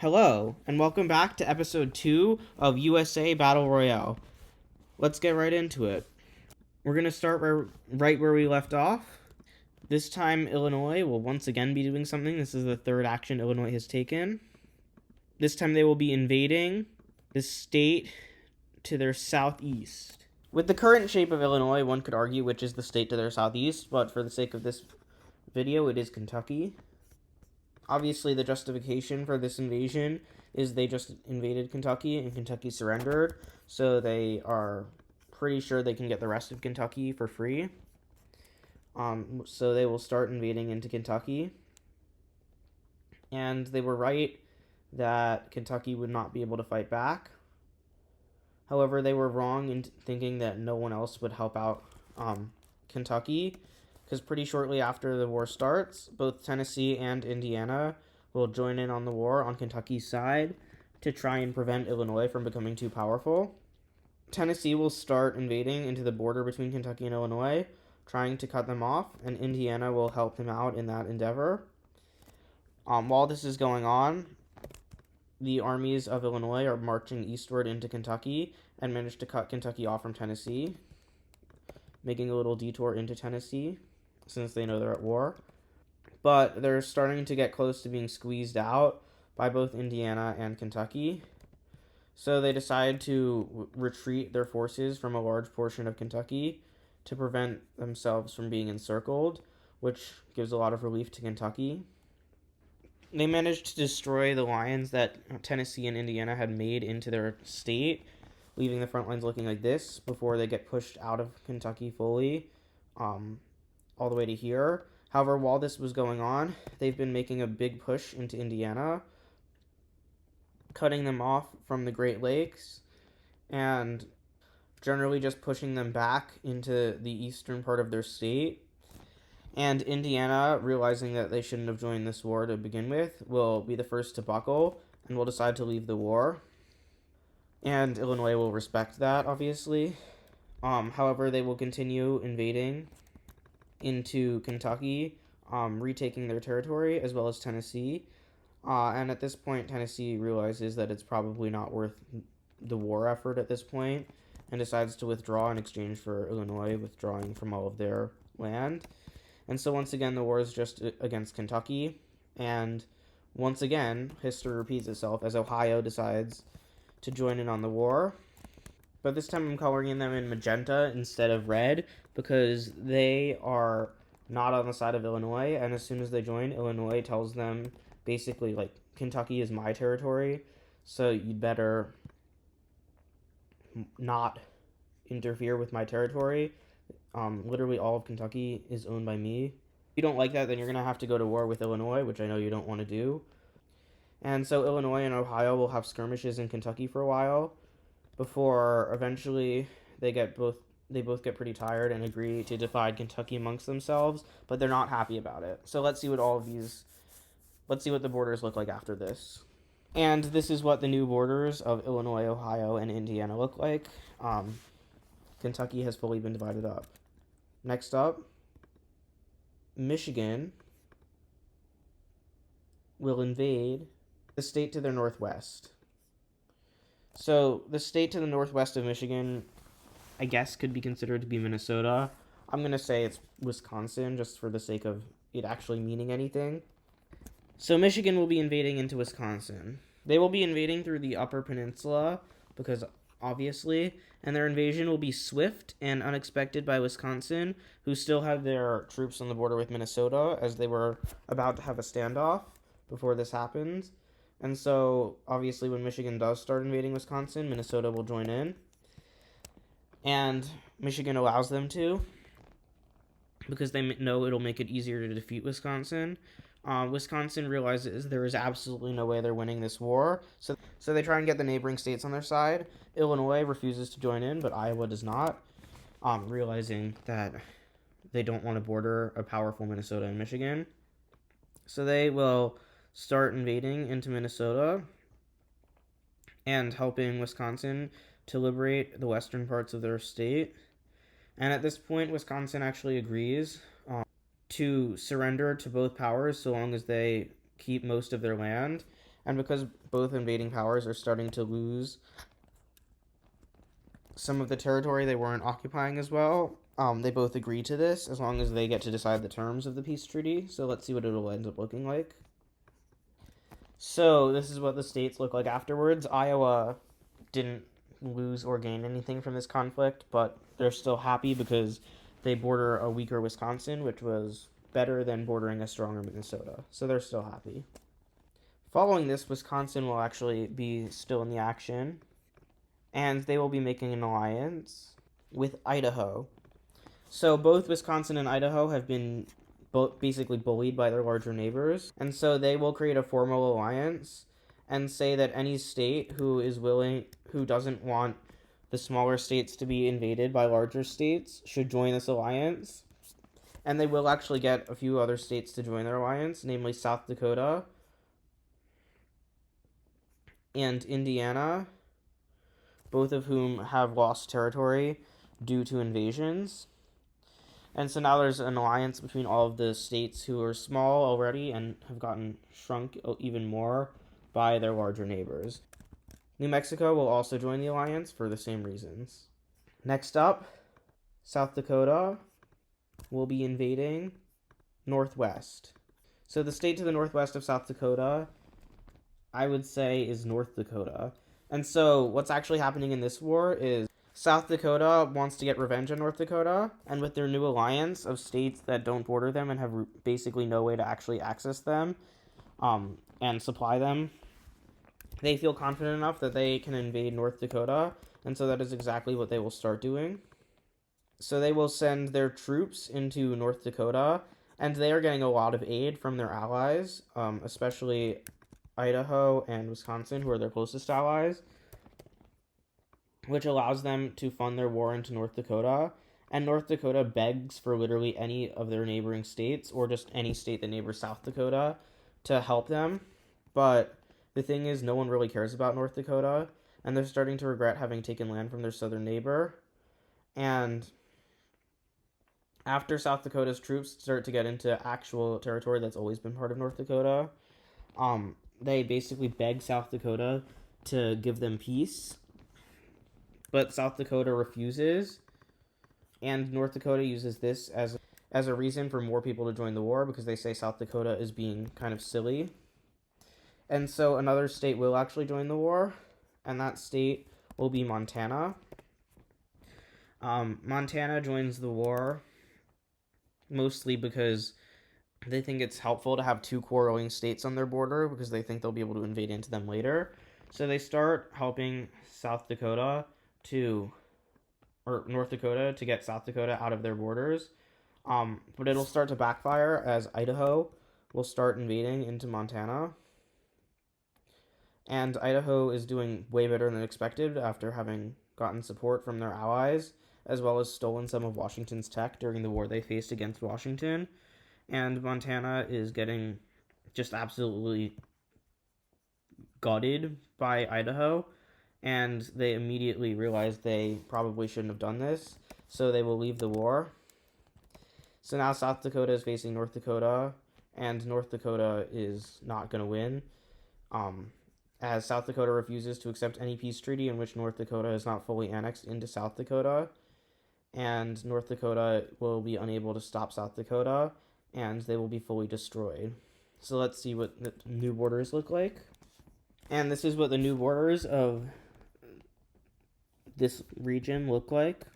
Hello, and welcome back to episode 2 of USA Battle Royale. Let's get right into it. We're going to start right where we left off. This time, Illinois will once again be doing something. This is the third action Illinois has taken. This time, they will be invading the state to their southeast. With the current shape of Illinois, one could argue which is the state to their southeast, but for the sake of this video, it is Kentucky. Obviously, the justification for this invasion is they just invaded Kentucky and Kentucky surrendered, so they are pretty sure they can get the rest of Kentucky for free. So they will start invading into Kentucky. And they were right that Kentucky would not be able to fight back. However, they were wrong in thinking that no one else would help out Kentucky, because pretty shortly after the war starts, both Tennessee and Indiana will join in on the war on Kentucky's side to try and prevent Illinois from becoming too powerful. Tennessee will start invading into the border between Kentucky and Illinois, trying to cut them off, and Indiana will help them out in that endeavor. While this is going on, the armies of Illinois are marching eastward into Kentucky and manage to cut Kentucky off from Tennessee, making a little detour into Tennessee, since they know they're at war. But they're starting to get close to being squeezed out by both Indiana and Kentucky. So they decide to retreat their forces from a large portion of Kentucky to prevent themselves from being encircled, which gives a lot of relief to Kentucky. They managed to destroy the lines that Tennessee and Indiana had made into their state, leaving the front lines looking like this before they get pushed out of Kentucky fully, all the way to here. However, while this was going on, they've been making a big push into Indiana, cutting them off from the Great Lakes, and generally just pushing them back into the eastern part of their state. And Indiana, realizing that they shouldn't have joined this war to begin with, will be the first to buckle and will decide to leave the war. And Illinois will respect that, obviously. However, they will continue invading into Kentucky, retaking their territory, as well as Tennessee. And at this point, Tennessee realizes that it's probably not worth the war effort at this point, and decides to withdraw in exchange for Illinois withdrawing from all of their land. And so once again, the war is just against Kentucky, and once again, history repeats itself as Ohio decides to join in on the war. But this time I'm coloring them in magenta instead of red, because they are not on the side of Illinois, and as soon as they join, Illinois tells them basically, like, Kentucky is my territory, so you'd better not interfere with my territory. Literally all of Kentucky is owned by me. If you don't like that, then you're going to have to go to war with Illinois, which I know you don't want to do. And so Illinois and Ohio will have skirmishes in Kentucky for a while before eventually they both get pretty tired and agree to divide Kentucky amongst themselves, but they're not happy about it. So let's see what the borders look like after this. And this is what the new borders of Illinois, Ohio, and Indiana look like. Kentucky has fully been divided up. Next up, Michigan will invade the state to their northwest. So the state to the northwest of Michigan, I guess, could be considered to be Minnesota. I'm going to say it's Wisconsin, just for the sake of it actually meaning anything. So Michigan will be invading into Wisconsin. They will be invading through the Upper Peninsula, because obviously, and their invasion will be swift and unexpected by Wisconsin, who still have their troops on the border with Minnesota, as they were about to have a standoff before this happens. And so, obviously, when Michigan does start invading Wisconsin, Minnesota will join in. And Michigan allows them to, because they know it'll make it easier to defeat Wisconsin. Wisconsin realizes there is absolutely no way they're winning this war, so they try and get the neighboring states on their side. Illinois refuses to join in, but Iowa does not, realizing that they don't want to border a powerful Minnesota and Michigan. So they will start invading into Minnesota and helping Wisconsin to liberate the western parts of their state. And at this point, Wisconsin actually agrees to surrender to both powers so long as they keep most of their land. And because both invading powers are starting to lose some of the territory they weren't occupying as well, they both agree to this as long as they get to decide the terms of the peace treaty. So let's see what it'll end up looking like. So this is what the states look like afterwards. Iowa didn't lose or gain anything from this conflict, but they're still happy because they border a weaker Wisconsin, which was better than bordering a stronger Minnesota. So they're still happy. Following this, Wisconsin will actually be still in the action, and they will be making an alliance with Idaho. So both Wisconsin and Idaho have been basically bullied by their larger neighbors, and so they will create a formal alliance and say that any state who doesn't want the smaller states to be invaded by larger states should join this alliance. And they will actually get a few other states to join their alliance, namely South Dakota and Indiana, both of whom have lost territory due to invasions. And so now there's an alliance between all of the states who are small already and have gotten shrunk even more by their larger neighbors. New Mexico will also join the alliance for the same reasons. Next up, South Dakota will be invading Northwest. So the state to the northwest of South Dakota, I would say, is North Dakota. And so what's actually happening in this war is South Dakota wants to get revenge on North Dakota, and with their new alliance of states that don't border them and have basically no way to actually access them and supply them, they feel confident enough that they can invade North Dakota, and so that is exactly what they will start doing. So they will send their troops into North Dakota, and they are getting a lot of aid from their allies, especially Idaho and Wisconsin, who are their closest allies, which allows them to fund their war into North Dakota. And North Dakota begs for literally any of their neighboring states, or just any state that neighbors South Dakota, to help them. But the thing is, no one really cares about North Dakota, and they're starting to regret having taken land from their southern neighbor. And after South Dakota's troops start to get into actual territory that's always been part of North Dakota, they basically beg South Dakota to give them peace. But South Dakota refuses, and North Dakota uses this as a reason for more people to join the war because they say South Dakota is being kind of silly. And so another state will actually join the war, and that state will be Montana. Montana joins the war mostly because they think it's helpful to have two quarreling states on their border because they think they'll be able to invade into them later. So they start helping North Dakota to get South Dakota out of their borders. But it'll start to backfire as Idaho will start invading into Montana. And Idaho is doing way better than expected after having gotten support from their allies, as well as stolen some of Washington's tech during the war they faced against Washington. And Montana is getting just absolutely gutted by Idaho, and they immediately realize they probably shouldn't have done this, so they will leave the war. So now South Dakota is facing North Dakota, and North Dakota is not going to win, as South Dakota refuses to accept any peace treaty in which North Dakota is not fully annexed into South Dakota, and North Dakota will be unable to stop South Dakota, and they will be fully destroyed. So let's see what the new borders look like. And this is what the new borders of this region look like.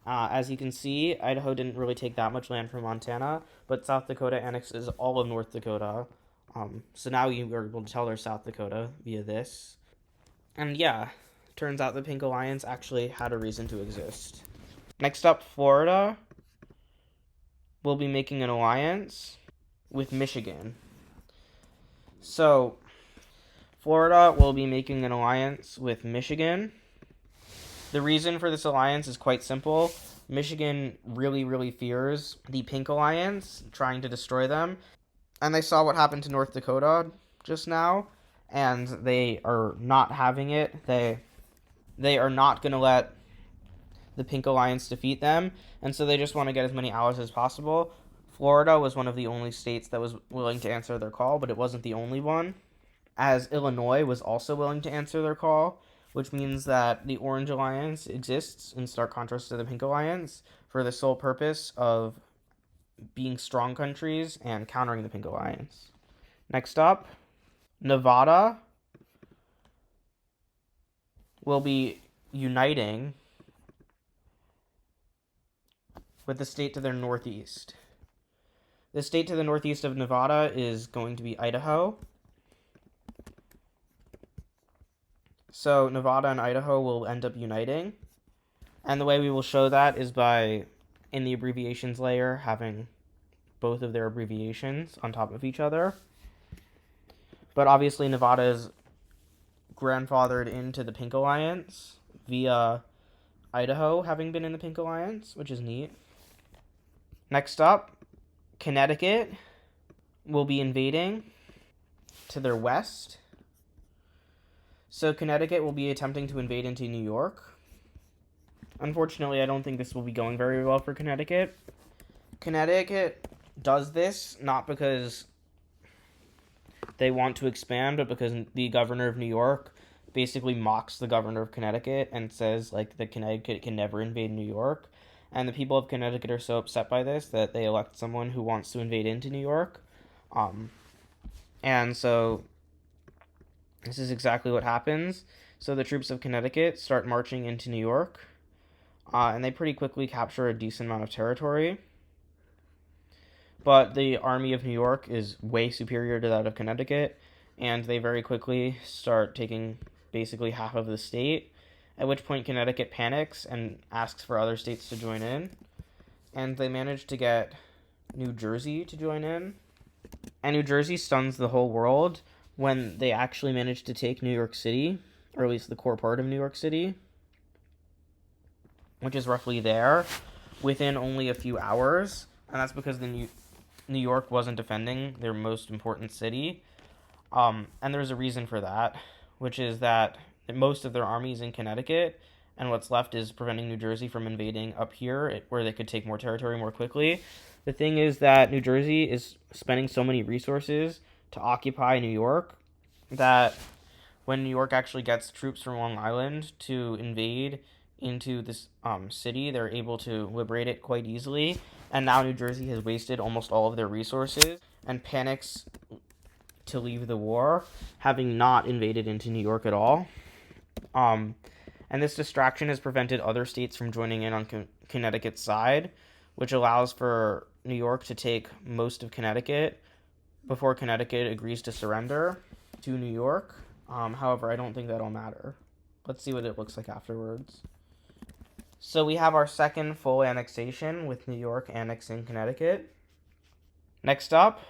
As you can see, Idaho didn't really take that much land from Montana, but South Dakota annexes all of North Dakota. So now you are able to tell they're South Dakota via this. And yeah, turns out the Pink Alliance actually had a reason to exist. Next up, Florida will be making an alliance with Michigan. So, Florida will be making an alliance with Michigan. The reason for this alliance is quite simple. Michigan really, really fears the Pink Alliance trying to destroy them. And they saw what happened to North Dakota just now, and they are not having it. They are not going to let the Pink Alliance defeat them, and so they just want to get as many allies as possible. Florida was one of the only states that was willing to answer their call, but it wasn't the only one. as Illinois was also willing to answer their call, which means that the Orange Alliance exists in stark contrast to the Pink Alliance for the sole purpose of being strong countries and countering the Pink Alliance. Next up, Nevada will be uniting with the state to their northeast. The state to the northeast of Nevada is going to be Idaho. So Nevada and Idaho will end up uniting. And the way we will show that is by, in the abbreviations layer, having both of their abbreviations on top of each other. But obviously Nevada is grandfathered into the Pink Alliance via Idaho having been in the Pink Alliance, which is neat. Next up, Connecticut will be invading to their west. So Connecticut will be attempting to invade into New York. Unfortunately, I don't think this will be going very well for Connecticut. Connecticut does this not because they want to expand, but because the governor of New York basically mocks the governor of Connecticut and says, like, that Connecticut can never invade New York. And the people of Connecticut are so upset by this that they elect someone who wants to invade into New York. And so this is exactly what happens. So the troops of Connecticut start marching into New York, and they pretty quickly capture a decent amount of territory. But the army of New York is way superior to that of Connecticut, and they very quickly start taking basically half of the state, at which point Connecticut panics and asks for other states to join in, and they manage to get New Jersey to join in. And New Jersey stuns the whole world when they actually manage to take New York City, or at least the core part of New York City, which is roughly there, within only a few hours. And that's because New York wasn't defending their most important city. And there's a reason for that, which is that most of their army is in Connecticut, and what's left is preventing New Jersey from invading up here, where they could take more territory more quickly. The thing is that New Jersey is spending so many resources to occupy New York that when New York actually gets troops from Long Island to invade into this city, they're able to liberate it quite easily. And now New Jersey has wasted almost all of their resources and panics to leave the war, having not invaded into New York at all. And this distraction has prevented other states from joining in on Connecticut's side, which allows for New York to take most of Connecticut before Connecticut agrees to surrender to New York. However, I don't think that'll matter. Let's see what it looks like afterwards. So we have our second full annexation with New York annexing Connecticut. Next up,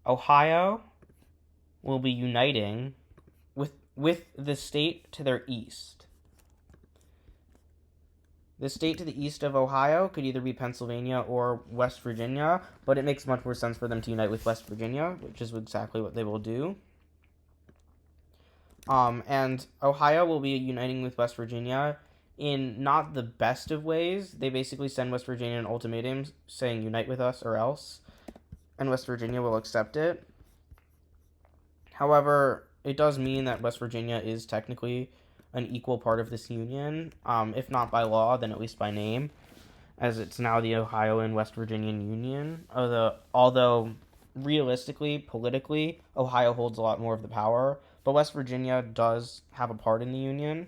Ohio will be uniting with the state to their east. The state to the east of Ohio could either be Pennsylvania or West Virginia, but it makes much more sense for them to unite with West Virginia, which is exactly what they will do. And Ohio will be uniting with West Virginia in not the best of ways. They basically send West Virginia an ultimatum saying unite with us or else, and West Virginia will accept it. However, it does mean that West Virginia is technically an equal part of this union, if not by law, then at least by name, as it's now the Ohio and West Virginian Union. Although realistically, politically, Ohio holds a lot more of the power, but West Virginia does have a part in the union.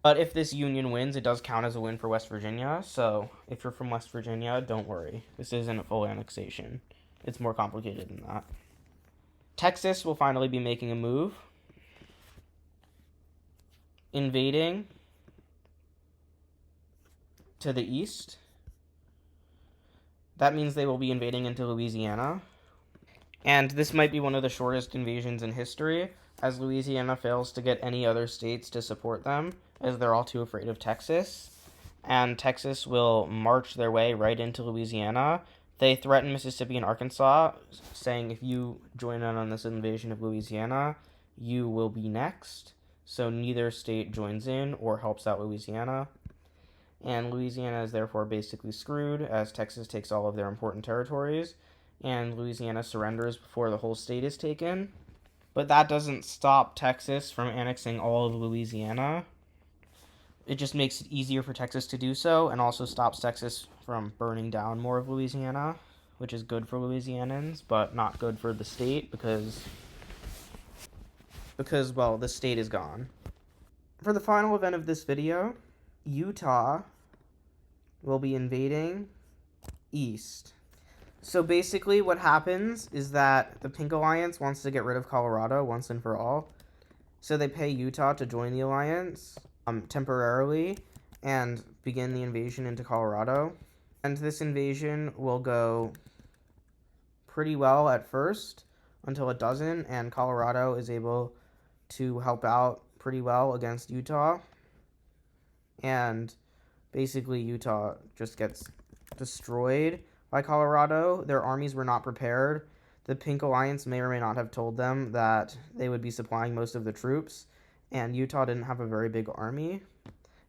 But if this union wins, it does count as a win for West Virginia, so if you're from West Virginia, don't worry. This isn't a full annexation. It's more complicated than that. Texas will finally be making a move, invading to the east. That means they will be invading into Louisiana. And this might be one of the shortest invasions in history, as Louisiana fails to get any other states to support them, as they're all too afraid of Texas. And Texas will march their way right into Louisiana. They threaten Mississippi and Arkansas, saying if you join in on this invasion of Louisiana, you will be next. So neither state joins in or helps out Louisiana. And Louisiana is therefore basically screwed, as Texas takes all of their important territories, and Louisiana surrenders before the whole state is taken. But that doesn't stop Texas from annexing all of Louisiana. It just makes it easier for Texas to do so, and also stops Texas from burning down more of Louisiana, which is good for Louisianans, but not good for the state because well, the state is gone. For the final event of this video, Utah will be invading East. So basically what happens is that the Pink Alliance wants to get rid of Colorado once and for all. So they pay Utah to join the alliance temporarily and begin the invasion into Colorado. And this invasion will go pretty well at first until it doesn't, and Colorado is able to help out pretty well against Utah. And basically Utah just gets destroyed by Colorado. Their armies were not prepared. The Pink Alliance may or may not have told them that they would be supplying most of the troops, and Utah didn't have a very big army,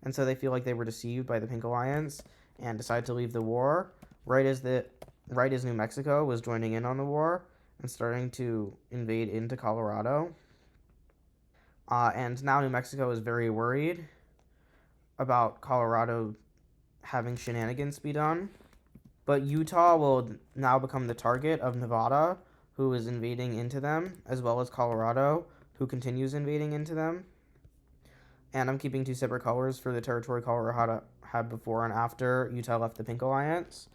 and so they feel like they were deceived by the Pink Alliance and decided to leave the war right as New Mexico was joining in on the war and starting to invade into Colorado. And now New Mexico is very worried about Colorado having shenanigans be done. But Utah will now become the target of Nevada, who is invading into them, as well as Colorado, who continues invading into them. And I'm keeping two separate colors for the territory Colorado had before and after Utah left the Pink Alliance.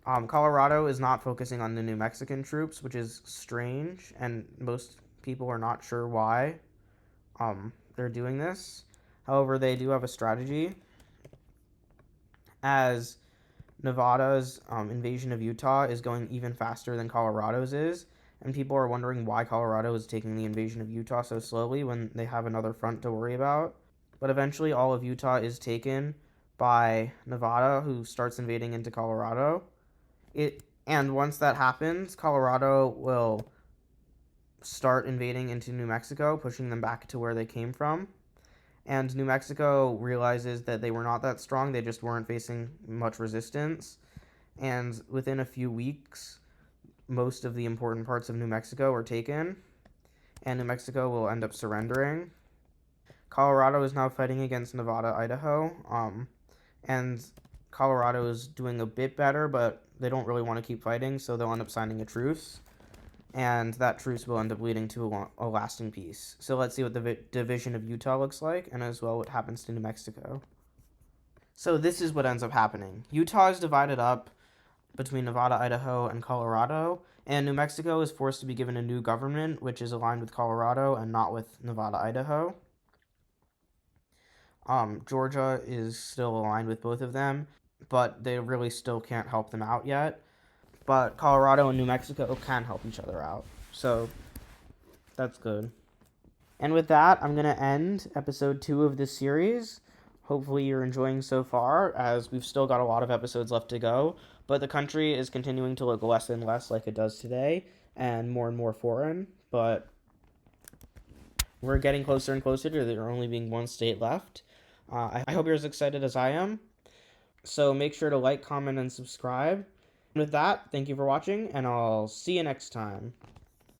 Colorado is not focusing on the New Mexican troops, which is strange, and most people are not sure why they're doing this. However, they do have a strategy, as Nevada's invasion of Utah is going even faster than Colorado's is, and people are wondering why Colorado is taking the invasion of Utah so slowly when they have another front to worry about. But eventually all of Utah is taken by Nevada, who starts invading into Colorado. And once that happens, Colorado will start invading into New Mexico, pushing them back to where they came from. And New Mexico realizes that they were not that strong. They just weren't facing much resistance. And within a few weeks, most of the important parts of New Mexico are taken, and New Mexico will end up surrendering. Colorado is now fighting against Nevada, Idaho, and Colorado is doing a bit better, but they don't really want to keep fighting, so they'll end up signing a truce. And that truce will end up leading to a lasting peace. So let's see what the division of Utah looks like, and as well what happens to New Mexico. So this is what ends up happening. Utah is divided up between Nevada, Idaho, and Colorado, and New Mexico is forced to be given a new government, which is aligned with Colorado and not with Nevada, Idaho. Georgia is still aligned with both of them, but they really still can't help them out yet. But Colorado and New Mexico can help each other out. So that's good. And with that, I'm going to end episode 2 of this series. Hopefully you're enjoying so far, as we've still got a lot of episodes left to go. But the country is continuing to look less and less like it does today, and more foreign. But we're getting closer and closer to there only being one state left. I hope you're as excited as I am. So make sure to like, comment, and subscribe. With that, thank you for watching, and I'll see you next time.